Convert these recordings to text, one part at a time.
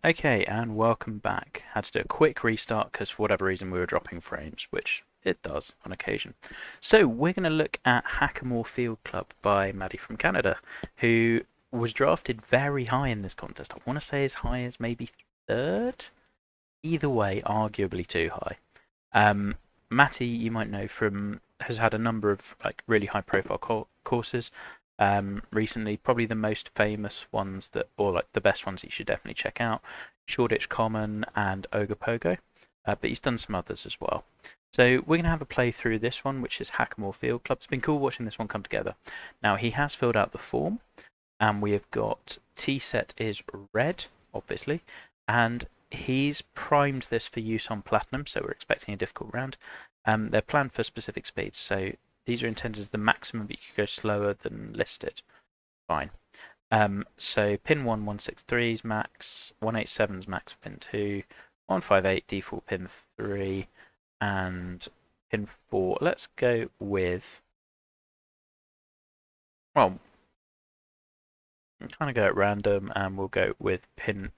Okay, and welcome back. Had to do a quick restart because for whatever reason we were dropping frames, which it does on occasion. So we're going to look at Hackamore Field Club by Maddie from Canada, who was drafted very high in this contest. I want to say as high as maybe third. Either way, arguably too high. Matty, you might know from, has had a number of like really high-profile courses recently. Probably the most famous ones that, or like the best ones that you should definitely check out, Shoreditch Common and Ogopogo. But he's done some others as well. So we're going to have a play through this one, which is Hackamore Field Club. It's been cool watching this one come together. Now he has filled out the form, and we have got T set is red, obviously, and he's primed this for use on Platinum, so we're expecting a difficult round. They're planned for specific speeds, so these are intended as the maximum, but you could go slower than listed. Fine. So pin 1, 163 is max, 187 is max for pin 2, 158 default pin 3, and pin 4. Let's go with, well, I'm kind of go at random, and we'll go with pin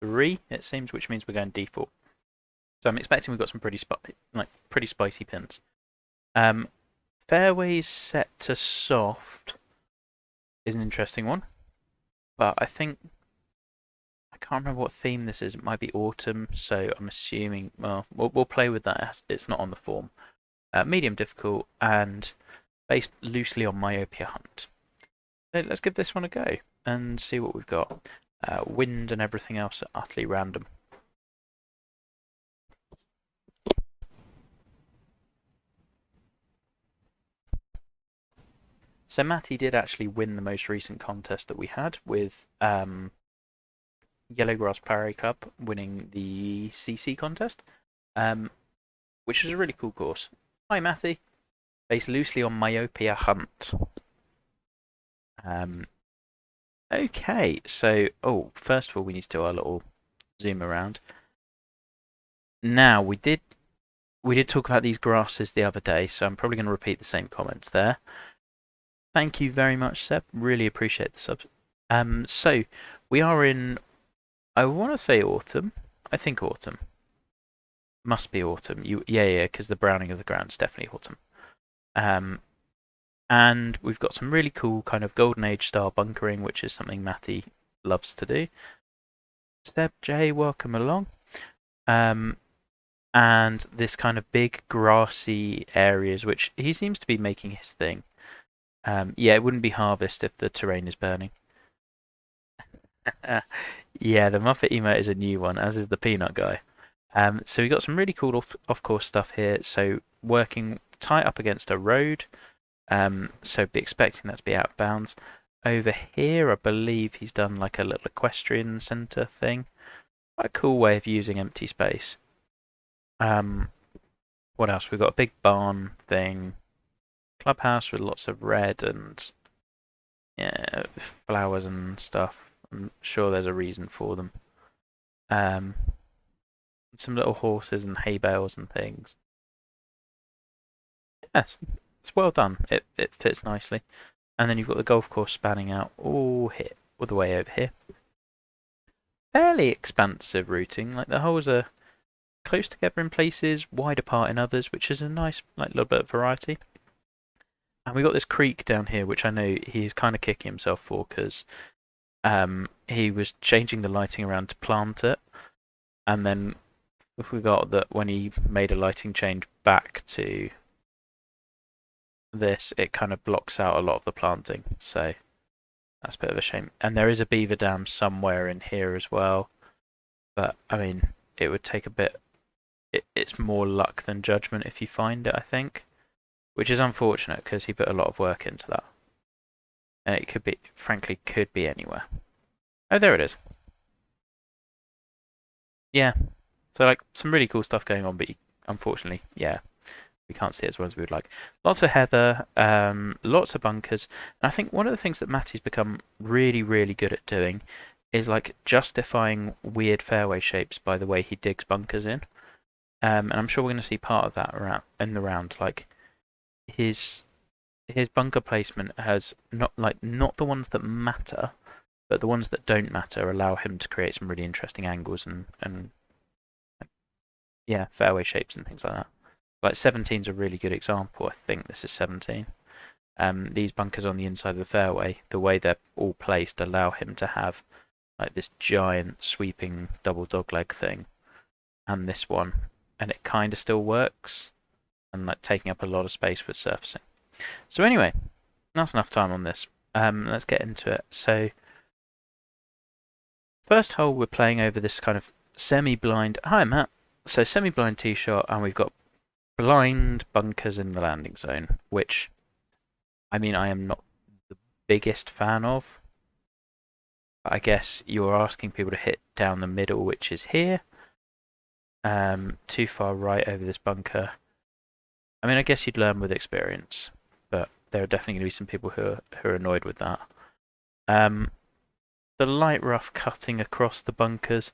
3, it seems, which means we're going default. So I'm expecting we've got some pretty spicy pins. Fairways set to soft is an interesting one, but I think I can't remember what theme this is. It might be autumn, so I'm assuming. Well, we'll play with that. It's not on the form. Medium difficult and based loosely on Myopia Hunt. So let's give this one a go and see what we've got. Wind and everything else are utterly random. So Matty did actually win the most recent contest that we had with Yellowgrass Prairie Club winning the CC contest, which was a really cool course. Hi Matty, based loosely on Myopia Hunt. Okay, so first of all we need to do our little zoom around. Now we did talk about these grasses the other day, so I'm probably going to repeat the same comments there. Thank you very much, Seb. Really appreciate the subs. So we are in, I want to say autumn. I think autumn. Must be autumn. Yeah, because the browning of the ground is definitely autumn. And we've got some really cool kind of golden age style bunkering, which is something Matty loves to do. Seb J, welcome along. And this kind of big grassy areas, which he seems to be making his thing. Yeah, it wouldn't be harvest if the terrain is burning. Yeah, the Muppet emote is a new one, as is the peanut guy. So we got some really cool off-course stuff here. So working tight up against a road. So be expecting that to be out of bounds. Over here, I believe he's done like a little equestrian centre thing. Quite a cool way of using empty space. What else? We've got a big barn thing. Clubhouse with lots of red and yeah, flowers and stuff. I'm sure there's a reason for them. Some little horses and hay bales and things. Yes, it's well done. It fits nicely. And then you've got the golf course spanning out all the way over here. Fairly expansive routing. Like the holes are close together in places, wide apart in others, which is a nice like little bit of variety. And we got this creek down here, which I know he's kind of kicking himself for because he was changing the lighting around to plant it, and then we forgot that when he made a lighting change back to this, it kind of blocks out a lot of the planting. So that's a bit of a shame. And there is a beaver dam somewhere in here as well, but I mean, it would take a bit. It's more luck than judgment if you find it, I think, which is unfortunate because he put a lot of work into that. And it could be, frankly, could be anywhere. Oh, there it is. Yeah. So like some really cool stuff going on, but unfortunately, yeah, we can't see it as well as we would like. Lots of heather, lots of bunkers. And I think one of the things that Matty's become really, really good at doing is like justifying weird fairway shapes by the way he digs bunkers in. And I'm sure we're going to see part of that around in the round. Like his bunker placement has not the ones that matter, but the ones that don't matter allow him to create some really interesting angles and yeah, fairway shapes and things like that. Like 17 is a really good example. I think this is 17. These bunkers on the inside of the fairway, the way they're all placed, allow him to have like this giant sweeping double dogleg thing, and this one, and it kind of still works, and like taking up a lot of space with surfacing. So anyway, that's enough time on this. Let's get into it. So first hole, we're playing over this kind of semi-blind. Hi, Matt. So semi-blind tee shot, and we've got blind bunkers in the landing zone, which, I mean, I am not the biggest fan of. But I guess you're asking people to hit down the middle, which is here. Too far right over this bunker. I mean, I guess you'd learn with experience, but there are definitely going to be some people who are annoyed with that. The light rough cutting across the bunkers.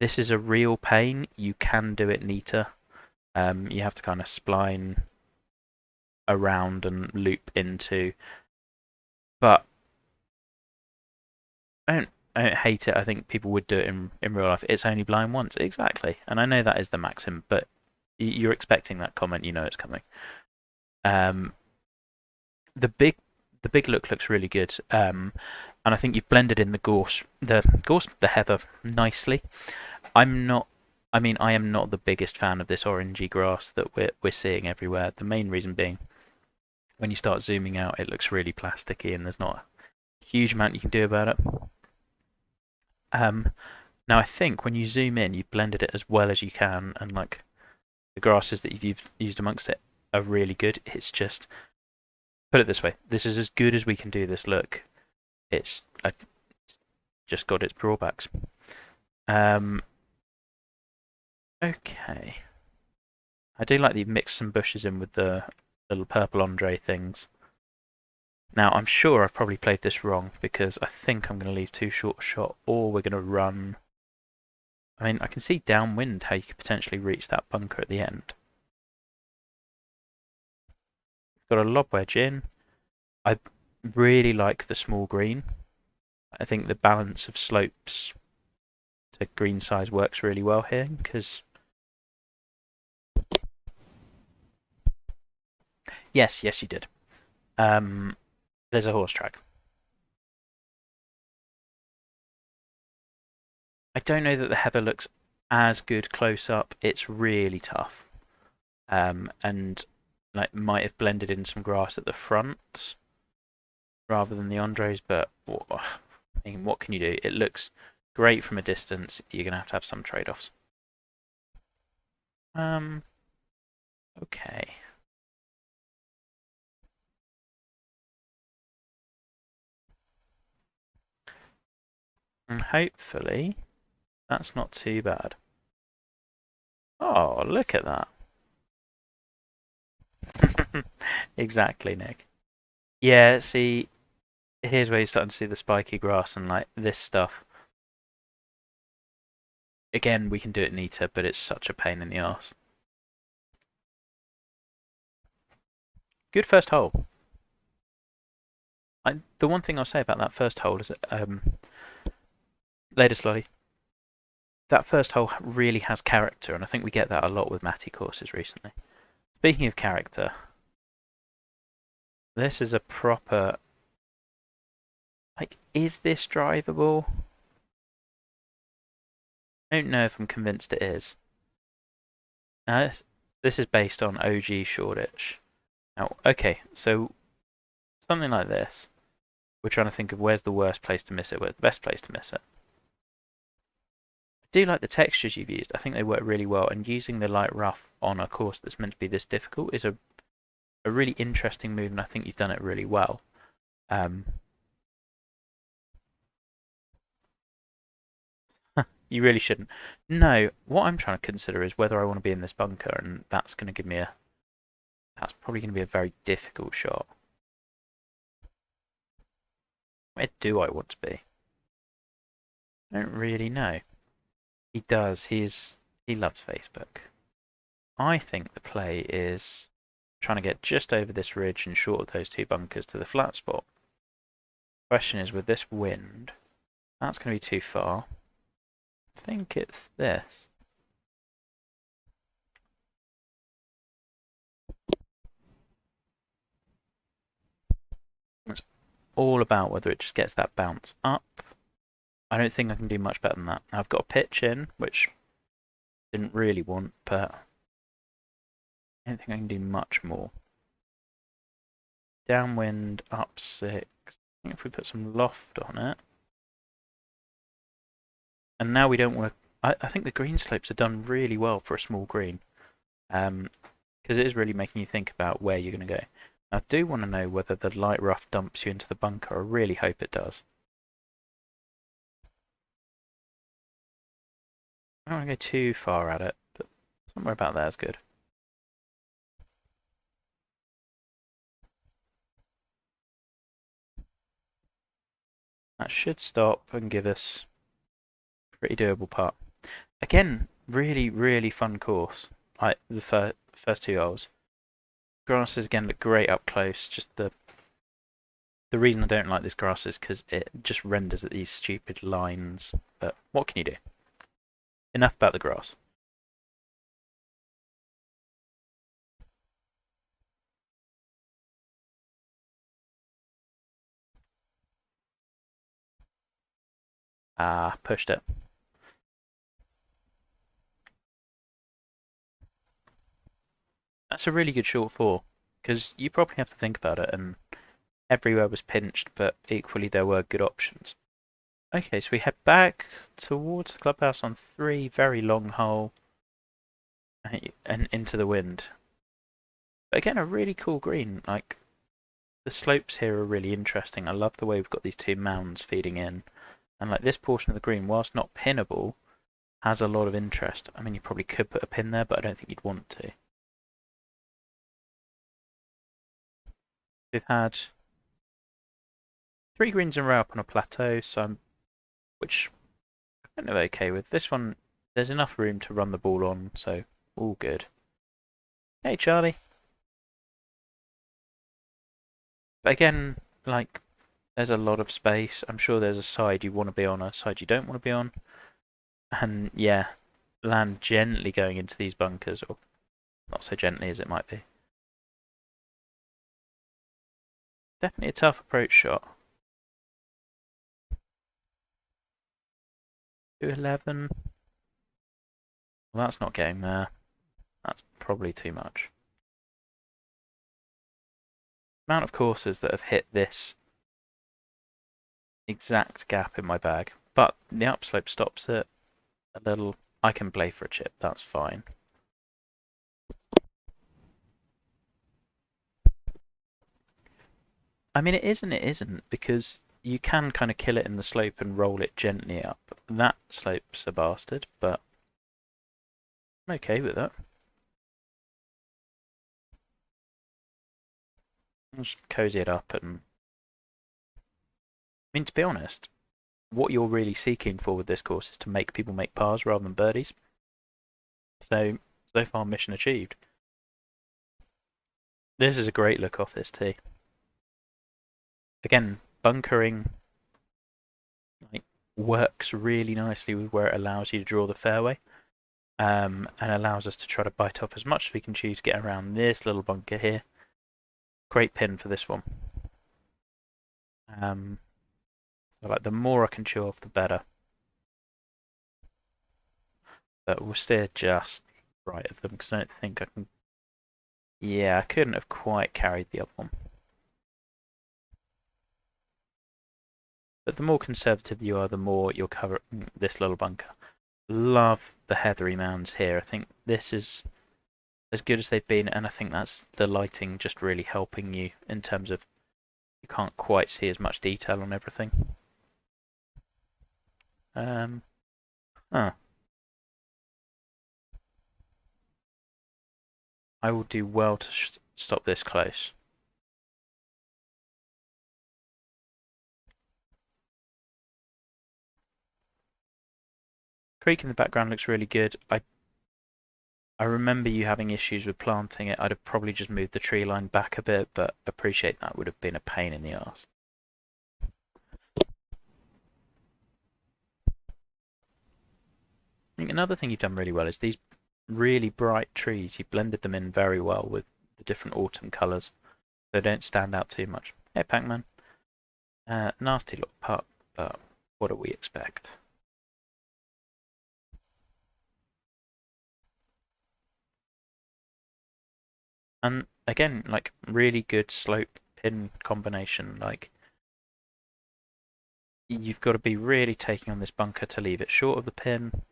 This is a real pain. You can do it neater. You have to kind of spline around and loop into. But I don't hate it. I think people would do it in real life. It's only blind once. Exactly. And I know that is the maxim, but you're expecting that comment. You know it's coming. The big look looks really good. And I think you've blended in the heather nicely. I am not the biggest fan of this orangey grass that we're seeing everywhere. The main reason being, when you start zooming out, it looks really plasticky, and there's not a huge amount you can do about it. Now I think when you zoom in, you've blended it as well as you can, and like the grasses that you've used amongst it are really good. It's just, put it this way, this is as good as we can do this look. It's just got its drawbacks. Okay. I do like that you've mixed some bushes in with the little purple Andre things. Now, I'm sure I've probably played this wrong, because I think I'm going to leave too short a shot, or we're going to run. I mean, I can see downwind how you could potentially reach that bunker at the end. Got a lob wedge in. I really like the small green. I think the balance of slopes to green size works really well here, because yes, you did. There's a horse track. I don't know that the heather looks as good close up. It's really tough. And like might have blended in some grass at the front rather than the Andres, but I mean, what can you do? It looks great from a distance. You're gonna have to have some trade-offs. Okay. And hopefully that's not too bad. Oh, look at that. Exactly, Nick. Yeah, see, here's where you're starting to see the spiky grass and like this stuff. Again, we can do it neater, but it's such a pain in the arse. Good first hole. The one thing I'll say about that first hole is that, later, Slotty, that first hole really has character, and I think we get that a lot with Matty courses recently. Speaking of character, this is a proper. Like, is this drivable? I don't know if I'm convinced it is. Now, this is based on OG Shoreditch. Now, okay, so something like this. We're trying to think of where's the worst place to miss it, where's the best place to miss it. I do like the textures you've used. I think they work really well, and using the light rough on a course that's meant to be this difficult is a really interesting move, and I think you've done it really well. You really shouldn't. No, what I'm trying to consider is whether I want to be in this bunker, and that's going to give me that's probably going to be a very difficult shot. Where do I want to be? I don't really know. He does. He loves Facebook. I think the play is trying to get just over this ridge and short of those two bunkers to the flat spot. Question is, with this wind, That's going to be too far. I think it's this. It's all about whether it just gets that bounce up. I don't think I can do much better than that. Now I've got a pitch in, which I didn't really want, but I don't think I can do much more. Downwind, up 6. I think if we put some loft on it. And now we don't want to... I think the green slopes are done really well for a small green. Because it is really making you think about where you're going to go. I do want to know whether the light rough dumps you into the bunker. I really hope it does. I don't want to go too far at it, but somewhere about there is good. That should stop and give us a pretty doable putt. Again, really, really fun course. Like the first 2 holes. Grasses again look great up close. Just the reason I don't like this grass is because it just renders at these stupid lines. But what can you do? Enough about the grass. Ah, pushed it. That's a really good short 4, because you probably have to think about it, and everywhere was pinched, but equally there were good options. Okay, so we head back towards the clubhouse on 3, very long hole, and into the wind. But again, a really cool green. Like, the slopes here are really interesting. I love the way we've got these 2 mounds feeding in. And like this portion of the green, whilst not pinnable, has a lot of interest. I mean, you probably could put a pin there, but I don't think you'd want to. We've had 3 greens in a row up on a plateau, which I'm kind of okay with. This one, there's enough room to run the ball on, so all good. Hey, Charlie. But again, like, there's a lot of space. I'm sure there's a side you want to be on, a side you don't want to be on. And yeah, land gently going into these bunkers, or not so gently as it might be. Definitely a tough approach shot. 211. Well, that's not getting there. That's probably too much. The amount of courses that have hit this exact gap in my bag, but the upslope stops it a little. I can play for a chip, that's fine. I mean, it is and it isn't, because you can kind of kill it in the slope and roll it gently up. That slope's a bastard, but I'm okay with that. I'll just cozy it up and... I mean, to be honest, what you're really seeking for with this course is to make people make pars rather than birdies. So far, mission achieved. This is a great look off this tee. Again, bunkering like works really nicely with where it allows you to draw the fairway, and allows us to try to bite off as much as we can chew to get around this little bunker here. Great pin for this one. So like the more I can chew off, the better. But we'll steer just right of them because I don't think I can. Yeah, I couldn't have quite carried the other one. But the more conservative you are, the more you'll cover this little bunker. Love the heathery mounds here. I think this is as good as they've been, and I think that's the lighting just really helping you in terms of you can't quite see as much detail on everything. Oh, I will do well to stop this close. Creek in the background looks really good. I remember you having issues with planting it. I'd have probably just moved the tree line back a bit, but appreciate that would have been a pain in the arse. think another thing you've done really well is these really bright trees. You blended them in very well with the different autumn colours. They don't stand out too much. Hey, Pac-Man. Nasty little pup, but what do we expect? And again, like really good slope pin combination. Like you've got to be really taking on this bunker to leave it short of the pin, and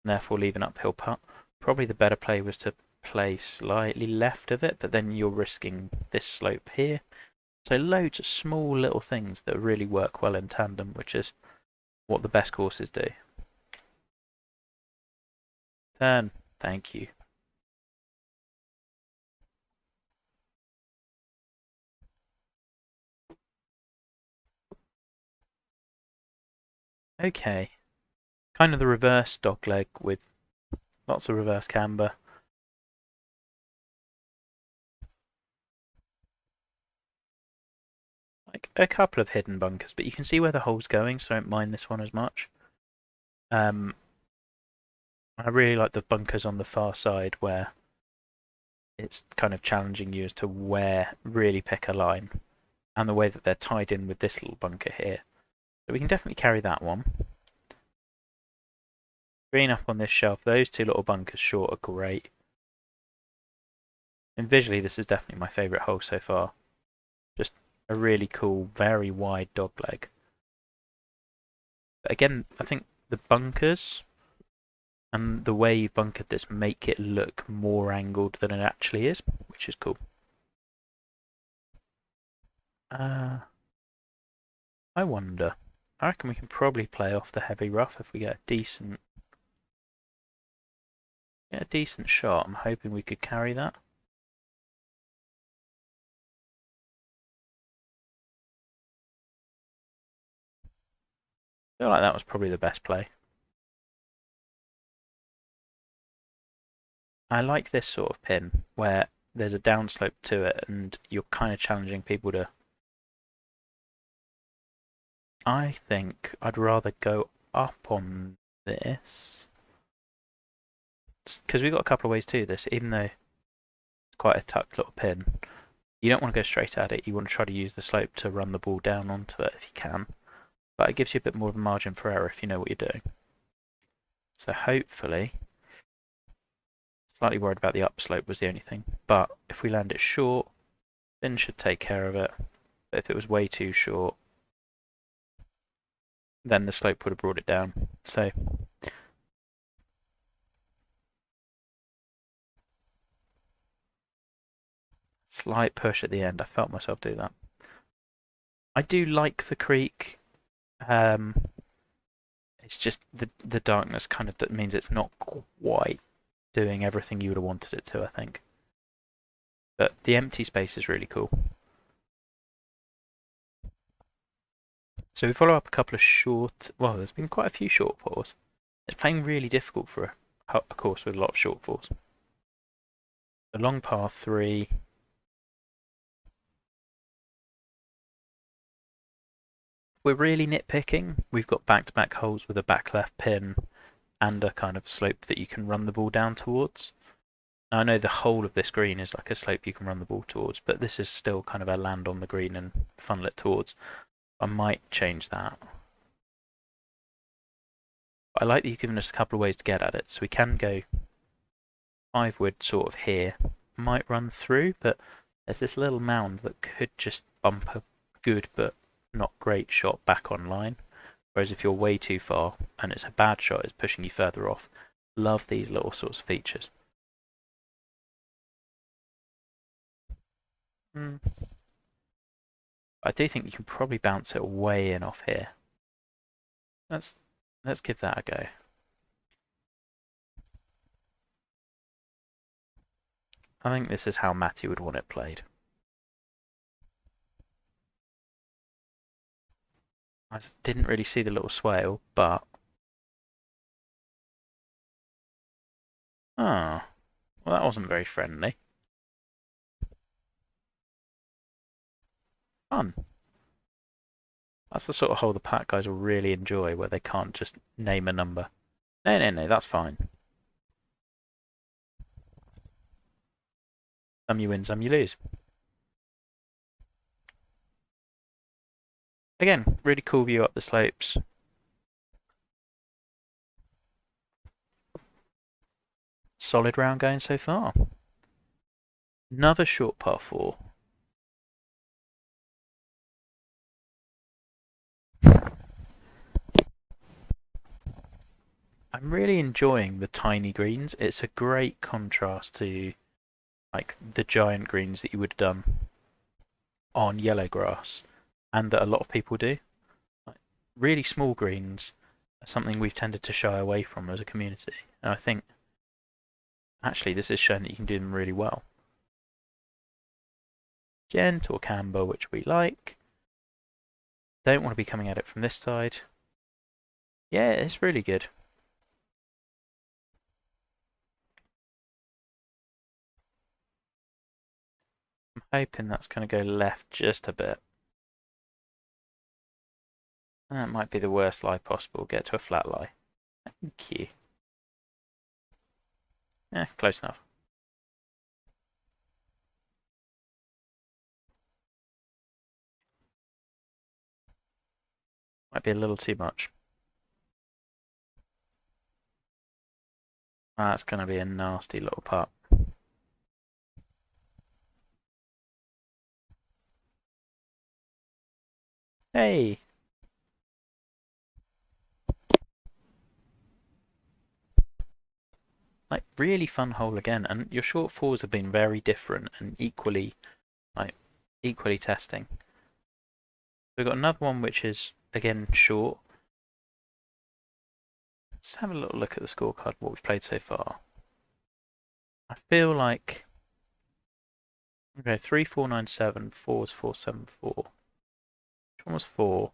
therefore leave an uphill putt. Probably the better play was to play slightly left of it, but then you're risking this slope here. So loads of small little things that really work well in tandem, which is what the best courses do. Turn. Thank you. Okay. Kind of the reverse dogleg with lots of reverse camber. Like a couple of hidden bunkers, but you can see where the hole's going, so I don't mind this one as much. I really like the bunkers on the far side where it's kind of challenging you as to where really pick a line, and the way that they're tied in with this little bunker here. So we can definitely carry that one. Green up on this shelf, those two little bunkers short are great. And visually this is definitely my favourite hole so far. Just a really cool, very wide dogleg. But again, I think the bunkers and the way you bunkered this make it look more angled than it actually is, which is cool. I wonder. I reckon we can probably play off the heavy rough if we get a decent shot. I'm hoping we could carry that. I feel like that was probably the best play. I like this sort of pin where there's a downslope to it and you're kind of challenging people to. I think I'd rather go up on this because we've got a couple of ways to do this, even though it's quite a tucked little pin. You don't want to go straight at it, you want to try to use the slope to run the ball down onto it if you can. But it gives you a bit more of a margin for error if you know what you're doing. So hopefully, slightly worried about the upslope was the only thing. But if we land it short, Finn should take care of it. But if it was way too short, then the slope would have brought it down. So slight push at the end. I felt myself do that. I do like the creek. Um, it's just the darkness kind of means it's not quite doing everything you would have wanted it to, I think. But the empty space is really cool. So we follow up a couple of short. Well, there's been quite a few short falls. It's playing really difficult for a course with a lot of short falls. A long par 3. We're really nitpicking. We've got back-to-back holes with a back left pin and a kind of slope that you can run the ball down towards. Now, I know the whole of this green is like a slope you can run the ball towards, but this is still kind of a land on the green and funnel it towards. I might change that. But I like that you've given us a couple of ways to get at it. So we can go 5-wood sort of here. Might run through, but there's this little mound that could just bump a good but not great shot back on line. Whereas if you're way too far and it's a bad shot, it's pushing you further off. Love these little sorts of features. I do think you can probably bounce it way in off here. Let's give that a go. I think this is how Matty would want it played. I didn't really see the little swale, but... Oh, well that wasn't very friendly. Fun. That's the sort of hole the Pat guys will really enjoy, where they can't just name a number. No, no, no, that's fine. Some you win, some you lose. Again, really cool view up the slopes. Solid round going so far. Another short par 4. I'm really enjoying the tiny greens. It's a great contrast to like the giant greens that you would have done on yellow grass and that a lot of people do. Like, really small greens are something we've tended to shy away from as a community. And I think actually this is showing that you can do them really well. Gentle camber, which we like. Don't want to be coming at it from this side. Yeah, it's really good. I'm hoping that's going to go left just a bit. That might be the worst lie possible. Get to a flat lie. Thank you. Yeah, close enough. Might be a little too much. That's going to be a nasty little putt. Hey! Like, really fun hole again, and your short fours have been very different and equally testing. We've got another one which is, again, short. Let's have a little look at the scorecard, what we've played so far. I feel like... Okay, 3-4-9-7, 4's 4-7-4. Which one was 4?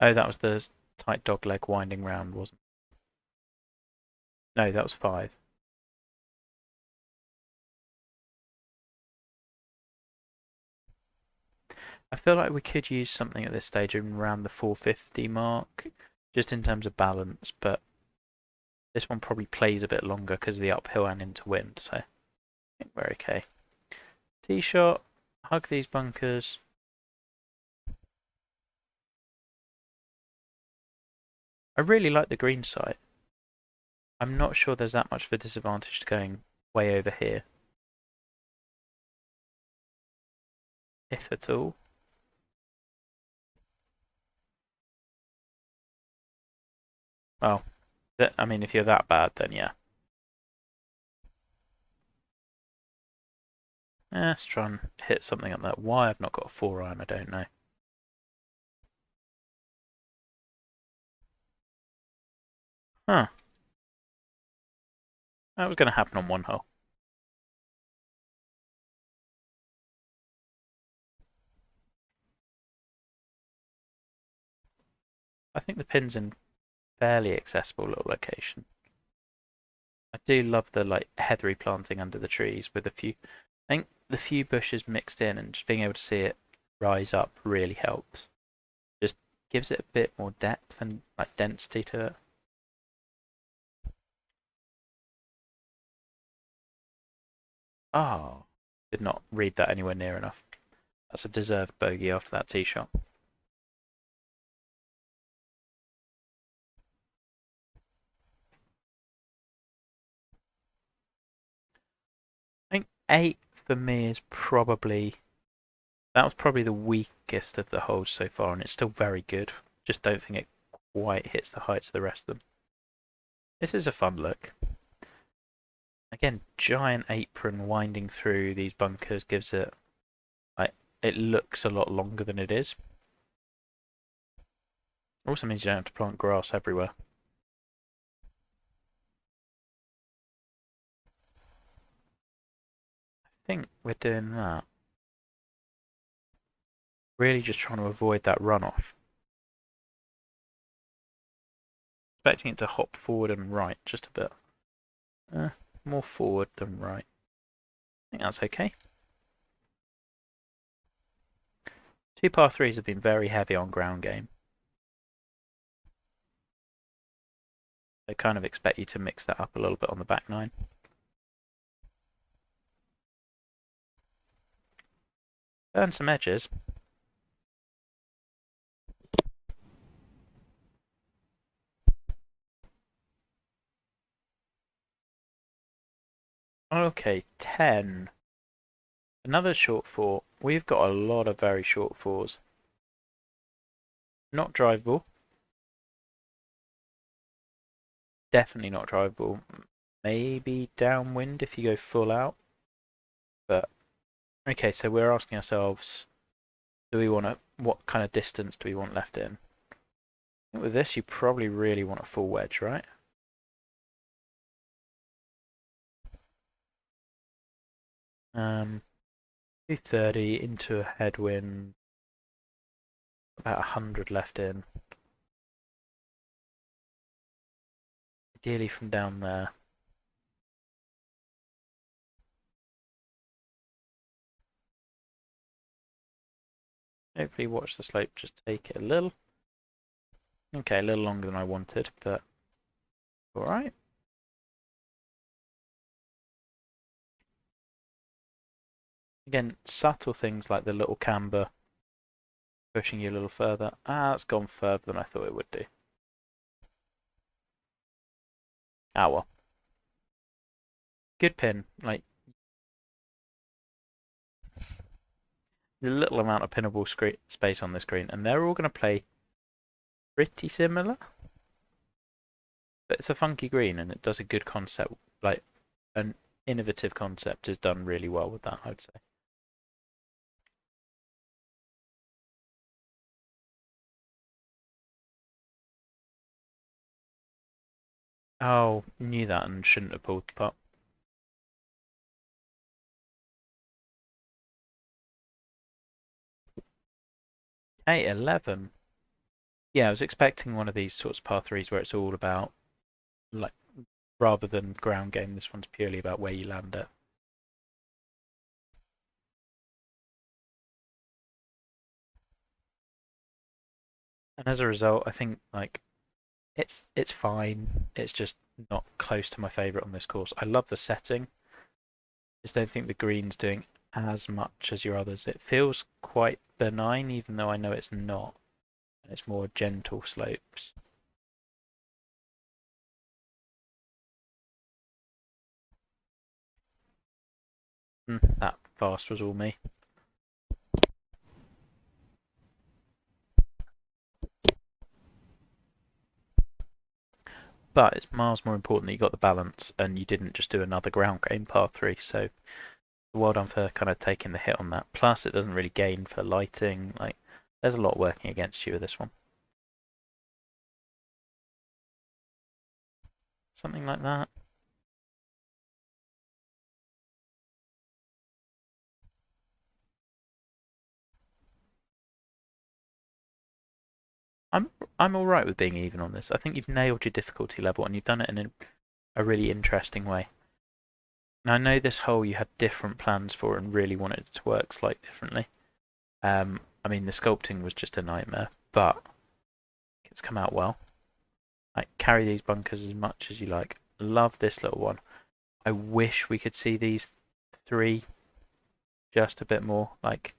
Oh, that was the tight dog leg winding round, wasn't it? No, that was 5. I feel like we could use something at this stage around the 450 mark, just in terms of balance, but this one probably plays a bit longer because of the uphill and into wind, so I think we're okay. Tee shot, hug these bunkers. I really like the green side. I'm not sure there's that much of a disadvantage to going way over here, if at all. Well, I mean, if you're that bad, then yeah. Let's try and hit something on that. Why I've not got a 4-iron, I don't know. Huh. That was going to happen on one hole. I think the pin's in fairly accessible little location. I do love the like heathery planting under the trees with a few. I think the few bushes mixed in and just being able to see it rise up really helps. Just gives it a bit more depth and like density to it. Oh, did not read that anywhere near enough. That's a deserved bogey after that tee shot. I think 8 for me is probably that was probably the weakest of the holes so far, and it's still very good. Just don't think it quite hits the heights of the rest of them. This is a fun look. Again, giant apron winding through these bunkers gives it like it looks a lot longer than it is. Also means you don't have to plant grass everywhere. I think we're doing that. Really just trying to avoid that runoff. Expecting it to hop forward and right just a bit. More forward than right. I think that's okay. 2 par 3s have been very heavy on ground game. I kind of expect you to mix that up a little bit on the back nine. Burn some edges. Okay, 10. Another short four. We've got a lot of very short fours. Not drivable. Definitely not drivable. Maybe downwind if you go full out. But okay, so we're asking ourselves, do we want to, what kind of distance do we want left in? I think with this, you probably really want a full wedge, right? Um, 230 into a headwind, about 100 left in. Ideally from down there. Hopefully watch the slope just take it a little. Okay, a little longer than I wanted, but alright. Again, subtle things like the little camber pushing you a little further. Ah, it's gone further than I thought it would do. Ah well. Good pin. Like, the little amount of pinnable space on this green, and they're all going to play pretty similar. But it's a funky green, and it does a good concept. Like, an innovative concept is done really well with that, I'd say. Oh, knew that and shouldn't have pulled the putt. Hey, 11. Yeah, I was expecting one of these sorts of par threes where it's all about, like, rather than ground game, this one's purely about where you land it. And as a result, I think, like, it's fine. It's just not close to my favourite on this course. I love the setting. Just don't think the green's doing as much as your others. It feels quite benign, even though I know it's not. And it's more gentle slopes. That fast was all me. But it's miles more important that you got the balance and you didn't just do another ground game par 3. So well done for kind of taking the hit on that. Plus, it doesn't really gain for lighting. Like, there's a lot working against you with this one. Something like that. I'm I'm all right with being even on this. I think you've nailed your difficulty level and you've done it in a really interesting way. Now I know this hole you had different plans for and really wanted it to work slightly differently. I mean the sculpting was just a nightmare, but it's come out well. Like carry these bunkers as much as you like. Love this little one. I wish we could see these three just a bit more. Like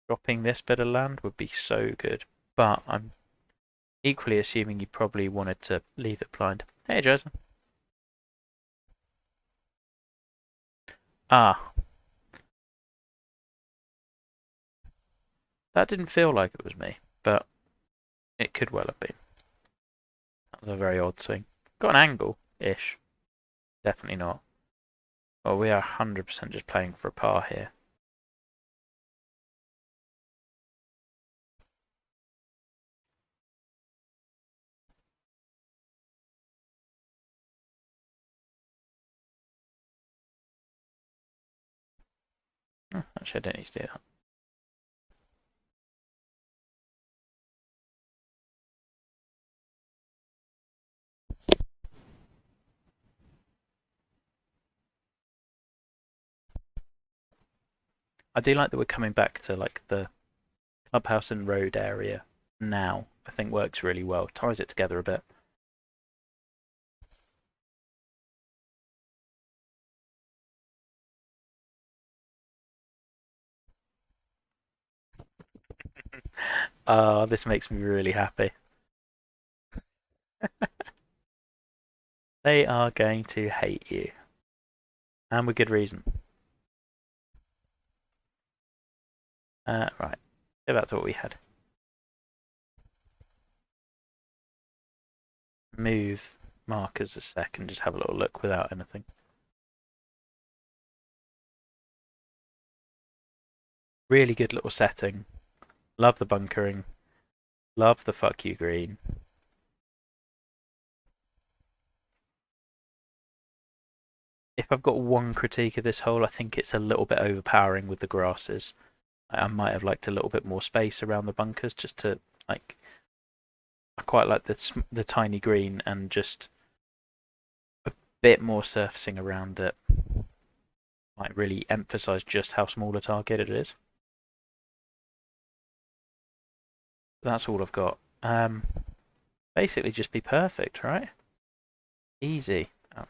dropping this bit of land would be so good. But I'm equally assuming you probably wanted to leave it blind. Hey, Jason. Ah, that didn't feel like it was me, but it could well have been. That was a very odd swing. Got an angle-ish. Definitely not. Well, we are 100% just playing for a par here. Oh, actually, I don't need to do that. I do like that we're coming back to like the clubhouse and road area now. I think works really well. Ties it together a bit. Oh, this makes me really happy. They are going to hate you. And with good reason. Right. Go back to what we had. Move markers a sec and just have a little look without anything. Really good little setting. Love the bunkering. Love the fuck you green. If I've got one critique of this hole, I think it's a little bit overpowering with the grasses. I might have liked a little bit more space around the bunkers just to, like, I quite like the tiny green and just a bit more surfacing around it. Might really emphasize just how small a target it is. That's all I've got. Basically just be perfect, right? Easy. Oh,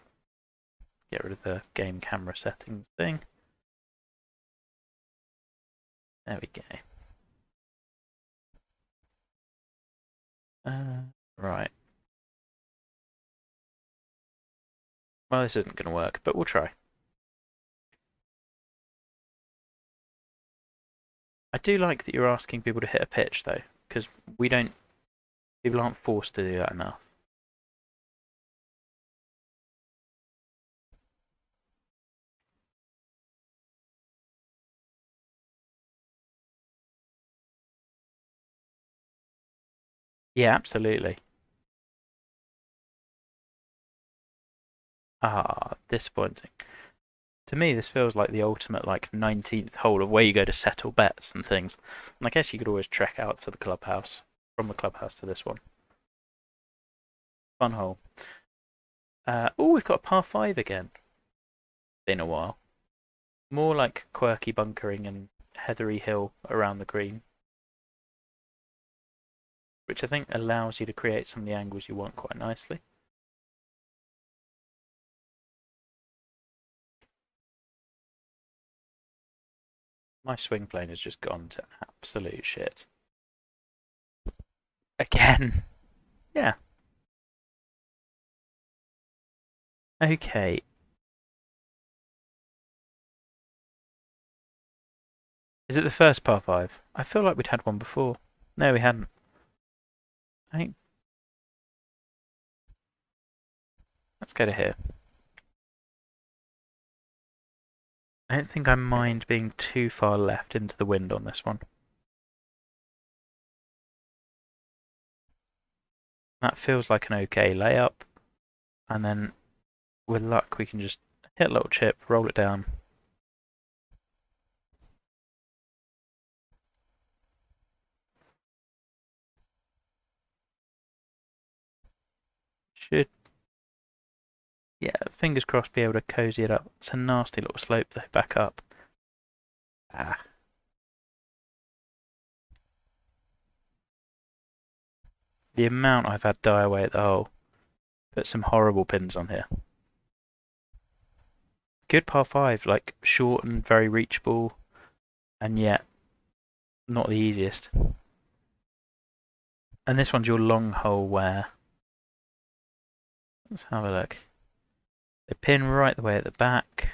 get rid of the game camera settings thing. There we go. Right. Well, this isn't going to work, but we'll try. I do like that you're asking people to hit a pitch, though, because we don't. People aren't forced to do that enough. Yeah, absolutely. Ah, disappointing. To me, this feels like the ultimate, like, 19th hole of where you go to settle bets and things. And I guess you could always trek out to the clubhouse, from the clubhouse to this one. Fun hole. Oh, we've got a par 5 again. Been a while. More like quirky bunkering and heathery hill around the green, which I think allows you to create some of the angles you want quite nicely. My swing plane has just gone to absolute shit. Again. Yeah. Okay. Is it the first par 5? I feel like we'd had one before. No, we hadn't. I think. Let's go to here. I don't think I mind being too far left into the wind on this one. That feels like an okay layup. And then, with luck, we can just hit a little chip, roll it down. Should, yeah, fingers crossed, be able to cozy it up. It's a nasty little slope though, back up. Ah. The amount I've had die away at the hole. Put some horrible pins on here. Good par 5, like short and very reachable, and yet not the easiest. And this one's your long hole where. Let's have a look. They pin right the way at the back.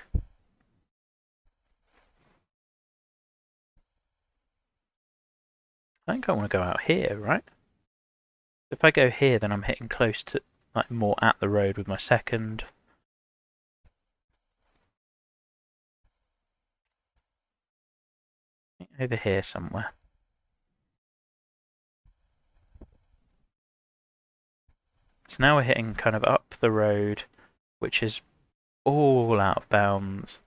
I think I want to go out here, right? If I go here, then I'm hitting close to, like, more at the road with my second. Over here somewhere. So now we're hitting kind of up the road, which is all out of bounds.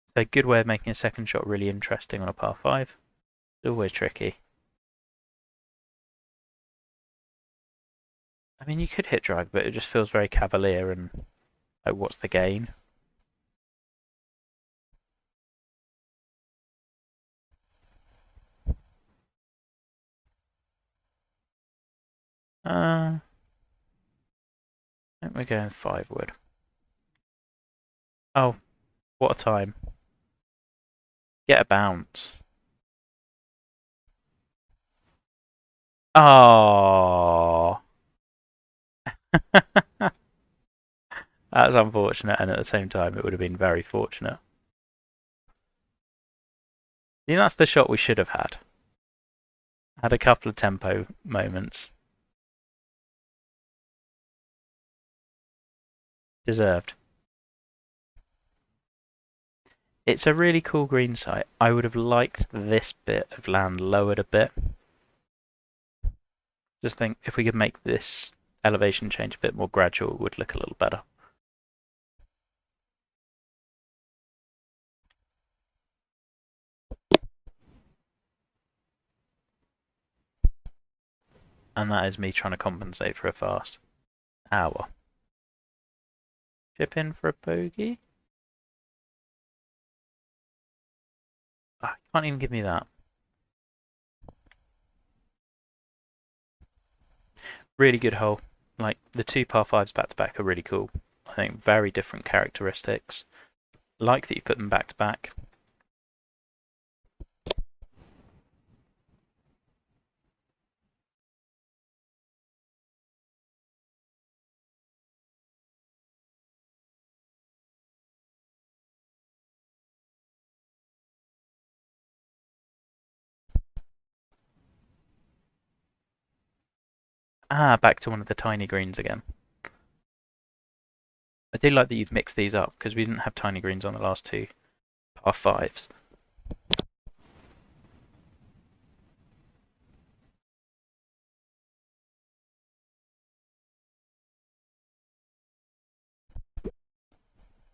So a good way of making a second shot really interesting on a par 5. It's always tricky. I mean, you could hit drive, but it just feels very cavalier and, like, what's the gain? I think we're going 5 wood. Oh, what a time. Get a bounce. Oh, that's unfortunate, and at the same time, it would have been very fortunate. You know, that's the shot we should have had. Had a couple of tempo moments. Deserved. It's a really cool green site. I would have liked this bit of land lowered a bit. Just think if we could make this elevation change a bit more gradual, it would look a little better. And that is me trying to compensate for a fast hour. Chip in for a bogey? Ah, can't even give me that. Really good hole. Like, the two par fives back to back are really cool. I think very different characteristics. Like that you put them back to back. Ah, back to one of the tiny greens again. I do like that you've mixed these up because we didn't have tiny greens on the last two par fives.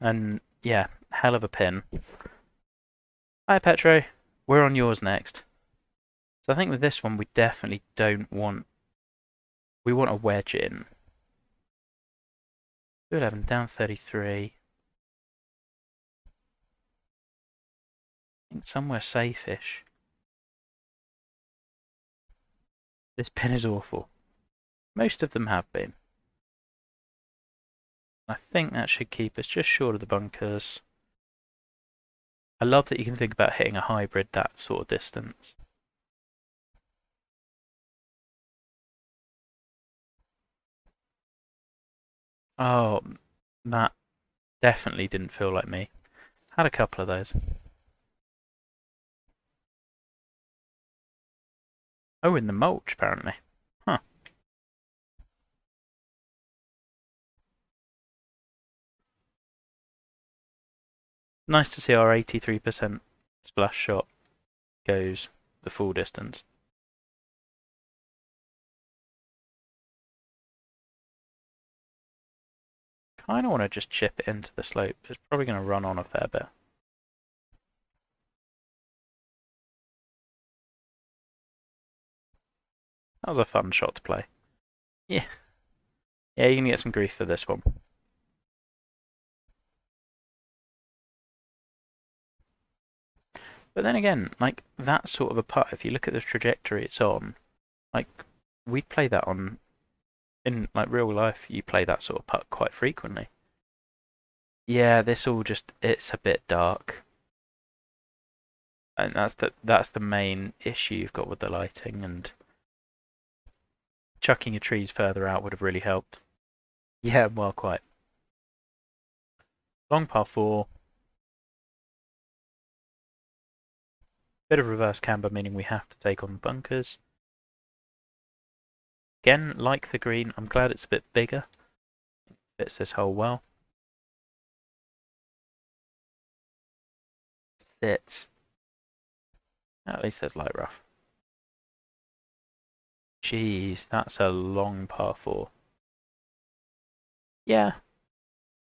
And yeah, hell of a pin. Hi Petro, we're on yours next. So I think with this one we definitely don't want. We want a wedge in. 211 down 33. I think somewhere safe-ish. This pin is awful. Most of them have been. I think that should keep us just short of the bunkers. I love that you can think about hitting a hybrid that sort of distance. Oh, that definitely didn't feel like me. Had a couple of those. Oh, in the mulch, apparently. Huh. Nice to see our 83% splash shot goes the full distance. Kind of want to just chip it into the slope. It's probably going to run on a fair bit. That was a fun shot to play. Yeah. Yeah, you're going to get some grief for this one. But then again, like, that sort of a putt, if you look at the trajectory it's on, like, we'd play that on, in, like, real life, you play that sort of putt quite frequently. Yeah, this all just, it's a bit dark. And that's the main issue you've got with the lighting, and chucking your trees further out would have really helped. Yeah, well, quite. Long par 4, bit of reverse camber, meaning we have to take on the bunkers. Again, like the green, I'm glad it's a bit bigger. Fits this hole well. Sit. At least there's light rough. Jeez, that's a long par 4. Yeah,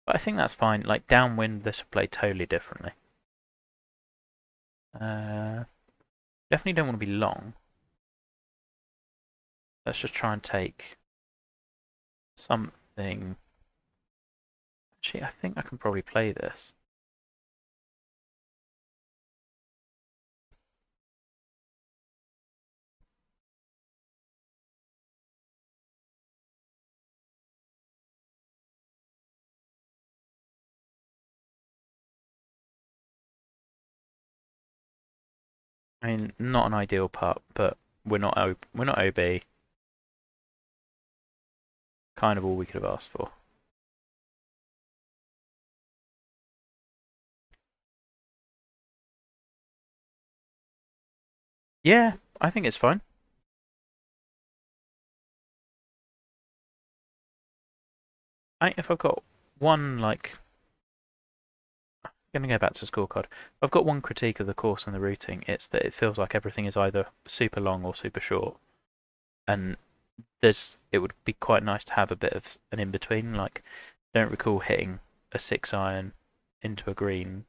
but I think that's fine. Like, downwind, this will play totally differently. Definitely don't want to be long. Let's just try and take something. Actually, I think I can probably play this. I mean, not an ideal putt, but we're not OB. kind of all we could have asked for. Yeah, I think it's fine. If I've got one, like, I'm going to go back to scorecard. If I've got one critique of the course and the routing, it's that it feels like everything is either super long or super short. And it would be quite nice to have a bit of an in-between. Like, I don't recall hitting a 6-iron into a green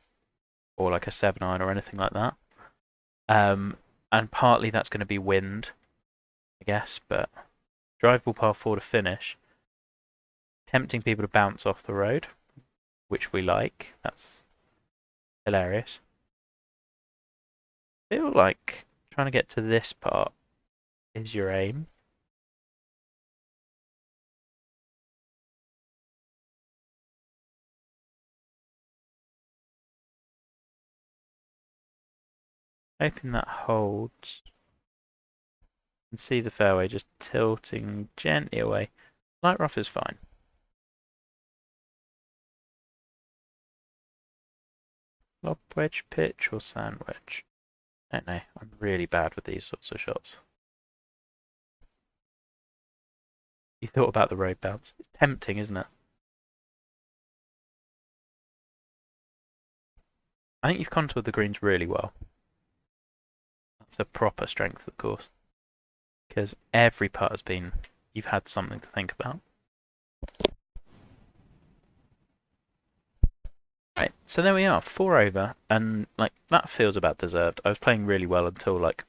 or like a 7-iron or anything like that. And partly that's going to be wind, I guess, but drivable par 4 to finish, tempting people to bounce off the road, which we like. That's hilarious. I feel like trying to get to this part is your aim. Hoping that holds. And see the fairway just tilting gently away. Light rough is fine. Lob wedge, pitch, or sand wedge? I don't know. I'm really bad with these sorts of shots. You thought about the road bounce. It's tempting, isn't it? I think you've contoured the greens really well. That's a proper strength, of course. Because every putt has been, you've had something to think about. Right, so there we are, 4 over, and like that feels about deserved. I was playing really well until like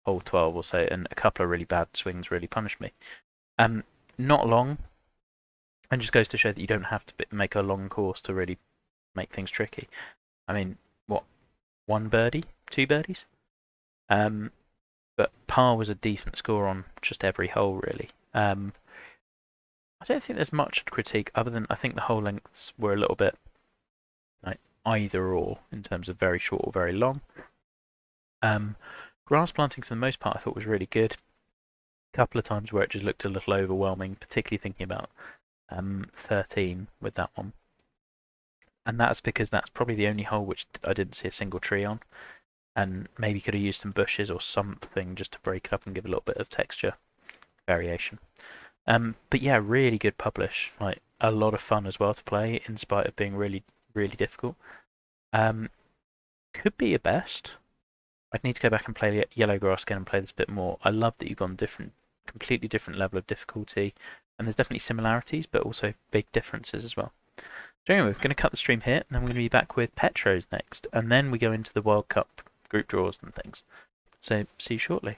hole 12 or so, and a couple of really bad swings really punished me. Not long, and just goes to show that you don't have to make a long course to really make things tricky. I mean, what, 1 birdie, 2 birdies? But par was a decent score on just every hole, really. I don't think there's much critique other than I think the hole lengths were a little bit like either or in terms of very short or very long. Grass planting for the most part I thought was really good. A couple of times where it just looked a little overwhelming, particularly thinking about 13 with that one. And that's because that's probably the only hole which I didn't see a single tree on. And maybe could have used some bushes or something just to break it up and give a little bit of texture variation. But yeah, really good publish. Like a lot of fun as well to play, in spite of being really, really difficult. Could be your best. I'd need to go back and play yellow grass again and play this a bit more. I love that you've gone completely different level of difficulty, and there's definitely similarities, but also big differences as well. So anyway, we're going to cut the stream here, and then we're going to be back with Petros next, and then we go into the World Cup group draws and things. So see you shortly.